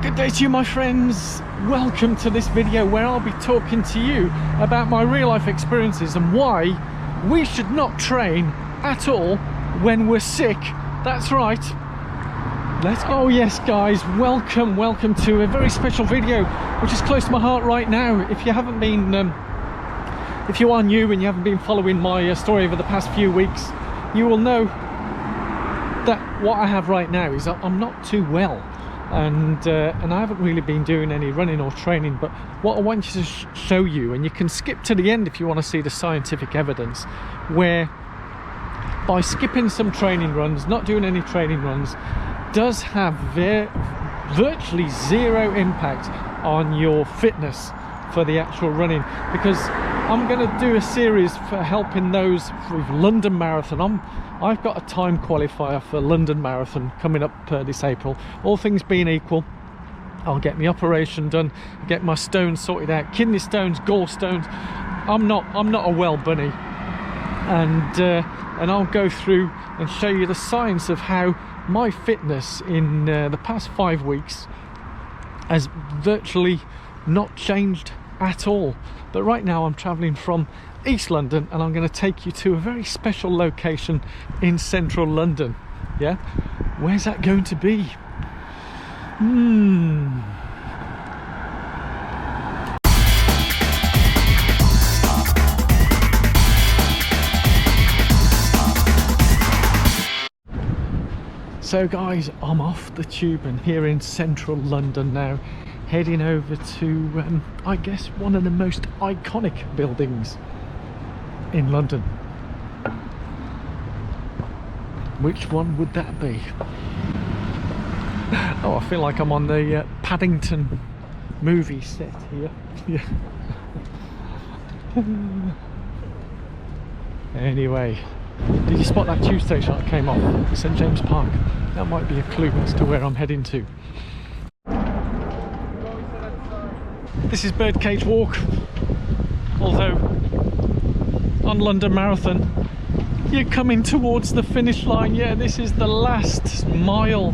Good day to you, my friends. Welcome to this video where I'll be talking to you about my real life experiences and why we should not train at all when we're sick. That's right. Let's go. Oh yes guys, welcome to a very special video which is close to my heart right now. If you haven't been if you are new and you haven't been following my story over the past few weeks, you will know that what I have right now is I'm not too well. And I haven't really been doing any running or training, but what I want you to show you, and you can skip to the end if you want to see the scientific evidence, where by skipping some training runs, not doing any training runs, does have virtually zero impact on your fitness for the actual running. Because I'm going to do a series for helping those with London Marathon. I've got a time qualifier for London Marathon coming up this April. All things being equal, I'll get my operation done, get my stones sorted out, kidney stones, gallstones. I'm not a well bunny, and I'll go through and show you the science of how my fitness in the past 5 weeks has virtually not changed at all. But right now I'm traveling from East London and I'm going to take you to a very special location in central London. Yeah, where's that going to be? So guys, I'm off the tube and here in central London now, heading over to I guess one of the most iconic buildings in London. Which one would that be? Oh, I feel like I'm on the Paddington movie set here. Yeah. Anyway, did you spot that tube station that came off? St James Park. That might be a clue as to where I'm heading to. This is Birdcage Walk, although on London Marathon you're coming towards the finish line. Yeah, this is the last mile.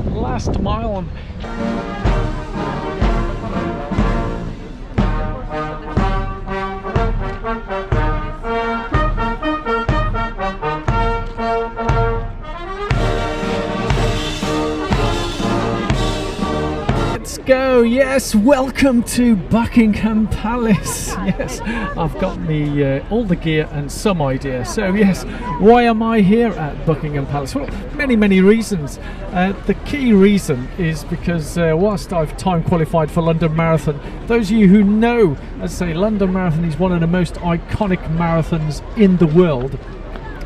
Go. Yes, welcome to Buckingham Palace. Yes, I've got me all the gear and some idea. So yes, why am I here at Buckingham Palace? Well, many reasons. The key reason is because whilst I've time qualified for London Marathon, those of you who know, as I say, London Marathon is one of the most iconic marathons in the world.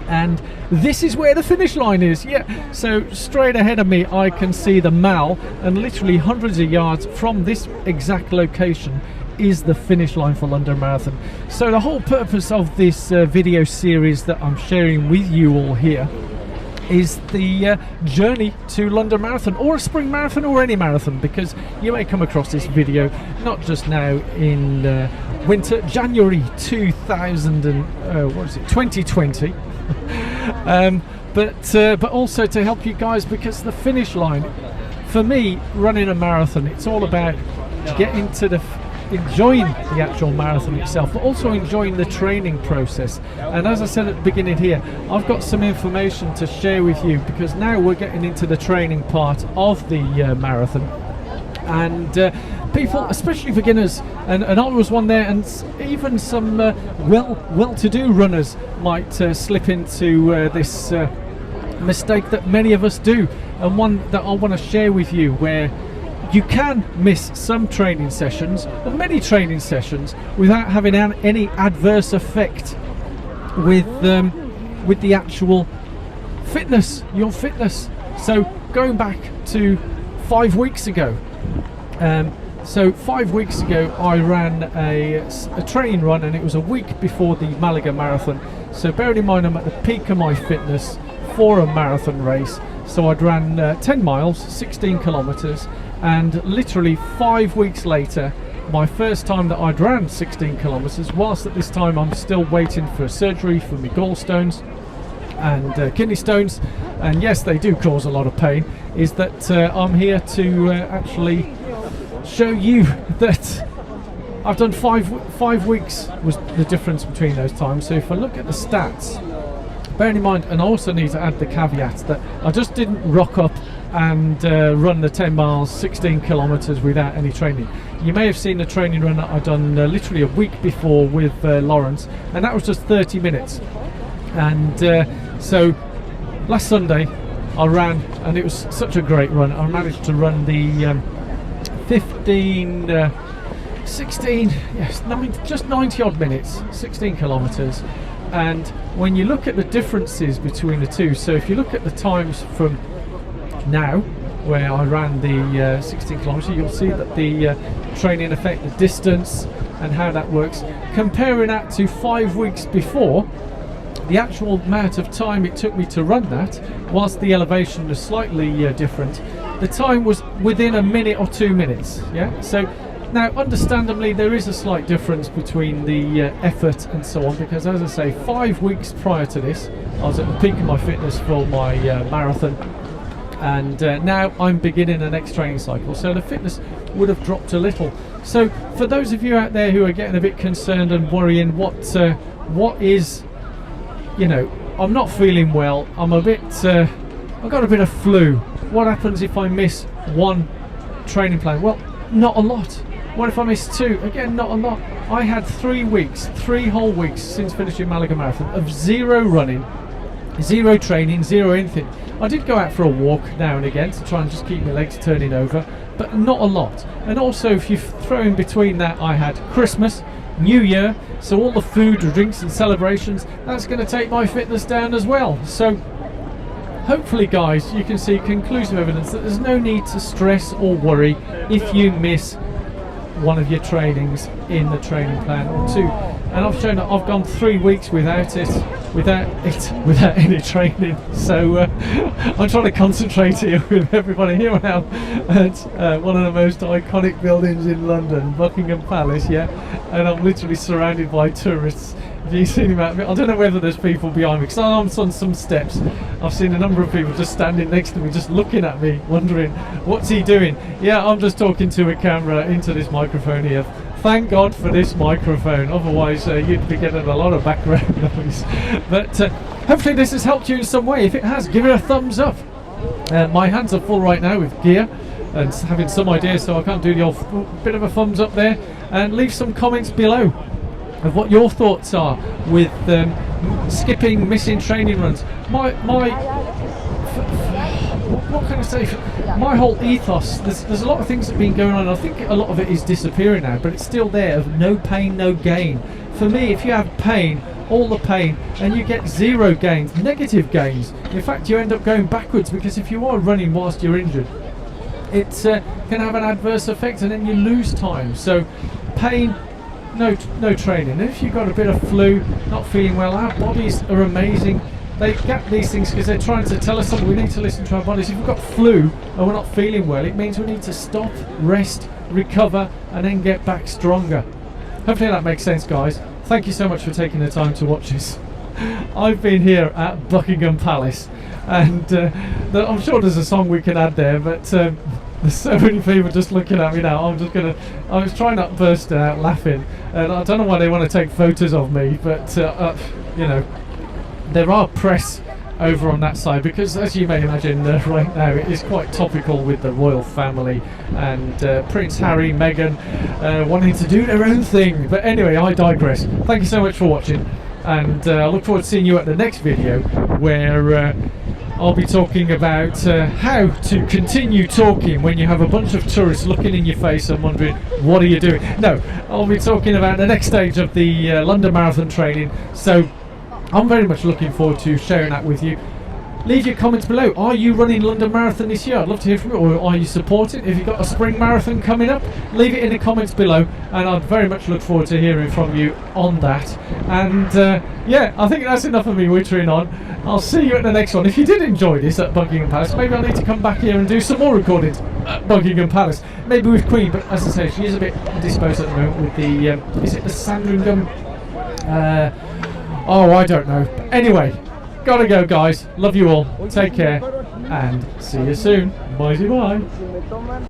And this is where the finish line is. Yeah, so straight ahead of me I can see the Mall, and literally hundreds of yards from this exact location is the finish line for London Marathon. So the whole purpose of this video series that I'm sharing with you all here is the journey to London Marathon, or a spring marathon, or any marathon, because you may come across this video not just now in winter, January 2020, but also to help you guys, because the finish line, for me, running a marathon, it's all about getting to enjoying the actual marathon itself, but also enjoying the training process. And as I said at the beginning here, I've got some information to share with you, because now we're getting into the training part of the marathon, and people, especially beginners, and I was one there, and even some well-to-do runners might slip into this mistake that many of us do, and one that I want to share with you, where you can miss some training sessions, or many training sessions, without having any adverse effect with the actual fitness, your fitness. So going back to 5 weeks ago, so 5 weeks ago I ran a training run, and it was a week before the Malaga marathon. So bearing in mind I'm at the peak of my fitness for a marathon race, so I'd ran 10 miles, 16 kilometers, and literally 5 weeks later, my first time that I'd ran 16 kilometers, whilst at this time I'm still waiting for surgery for my gallstones and kidney stones, and yes, they do cause a lot of pain, is that I'm here to actually show you that I've done 5 weeks was the difference between those times. So if I look at the stats, bearing in mind, and I also need to add the caveat that I just didn't rock up and run the 10 miles, 16 kilometers without any training. You may have seen the training run that I'd done literally a week before with Lawrence, and that was just 30 minutes. And so last Sunday I ran, and it was such a great run. I managed to run the 16, yes, just 90 odd minutes, 16 kilometers. And when you look at the differences between the two, so if you look at the times from now, where I ran the 16 kilometers, you'll see that the training effect, the distance and how that works, comparing that to 5 weeks before, the actual amount of time it took me to run that, whilst the elevation was slightly different, the time was within a minute or 2 minutes. Yeah, so now understandably there is a slight difference between the effort and so on, because as I say, 5 weeks prior to this I was at the peak of my fitness for my marathon, and now I'm beginning the next training cycle, so the fitness would have dropped a little. So for those of you out there who are getting a bit concerned and worrying what is, you know, I'm not feeling well, I'm a bit I've got a bit of flu, what happens if I miss one training plan? Well, not a lot. What if I miss 2? Again, not a lot. I had 3 weeks, 3 whole weeks since finishing Malaga Marathon of 0 running, 0 training, 0 anything. I did go out for a walk now and again to try and just keep my legs turning over, but not a lot. And also, if you throw in between that, I had Christmas, New Year, so all the food, drinks and celebrations, that's going to take my fitness down as well. So hopefully, guys, you can see conclusive evidence that there's no need to stress or worry if you miss one of your trainings in the training plan or 2. And I've shown that I've gone 3 weeks without any training. So I'm trying to concentrate here with everybody. Here I am at one of the most iconic buildings in London, Buckingham Palace, yeah, and I'm literally surrounded by tourists. Have you seen him out? I don't know whether there's people behind me, because I'm on some steps. I've seen a number of people just standing next to me, just looking at me, wondering, what's he doing? Yeah, I'm just talking to a camera into this microphone here. Thank God for this microphone, otherwise you'd be getting a lot of background noise. But hopefully this has helped you in some way. If it has, give it a thumbs up. My hands are full right now with gear and having some ideas, so I can't do the old bit of a thumbs up there. And leave some comments below of what your thoughts are with skipping, missing training runs. What can I say? My whole ethos, there's a lot of things that have been going on. I think a lot of it is disappearing now, but it's still there, of no pain, no gain. For me, if you have pain, all the pain, and you get 0 gains, negative gains, in fact you end up going backwards, because if you are running whilst you're injured, it can have an adverse effect, and then you lose time. So pain, no training. And if you've got a bit of flu, not feeling well, our bodies are amazing. They get these things because they're trying to tell us something. We need to listen to our bodies. If we've got flu and we're not feeling well, it means we need to stop, rest, recover, and then get back stronger. Hopefully that makes sense, guys. Thank you so much for taking the time to watch this. I've been here at Buckingham Palace, and I'm sure there's a song we can add there, but there's so many people just looking at me now. I was trying not to burst out laughing, and I don't know why they want to take photos of me, but you know, there are press over on that side, because as you may imagine right now it is quite topical with the royal family and Prince Harry, Meghan wanting to do their own thing. But anyway, I digress. Thank you so much for watching, and I look forward to seeing you at the next video, where I'll be talking about how to continue talking when you have a bunch of tourists looking in your face and wondering, what are you doing? No, I'll be talking about the next stage of the London Marathon training. So I'm very much looking forward to sharing that with you. Leave your comments below. Are you running London Marathon this year? I'd love to hear from you. Or are you supporting? If you've got a spring marathon coming up, leave it in the comments below, and I'd very much look forward to hearing from you on that. And yeah, I think that's enough of me wittering on. I'll see you at the next one. If you did enjoy this at Buckingham Palace, maybe I'll need to come back here and do some more recordings at Buckingham Palace. Maybe with Queen, but as I say, she is a bit indisposed at the moment with the, is it the Sandringham? Oh, I don't know. But anyway, gotta go, guys. Love you all. Take care, and see you soon. Bye-bye.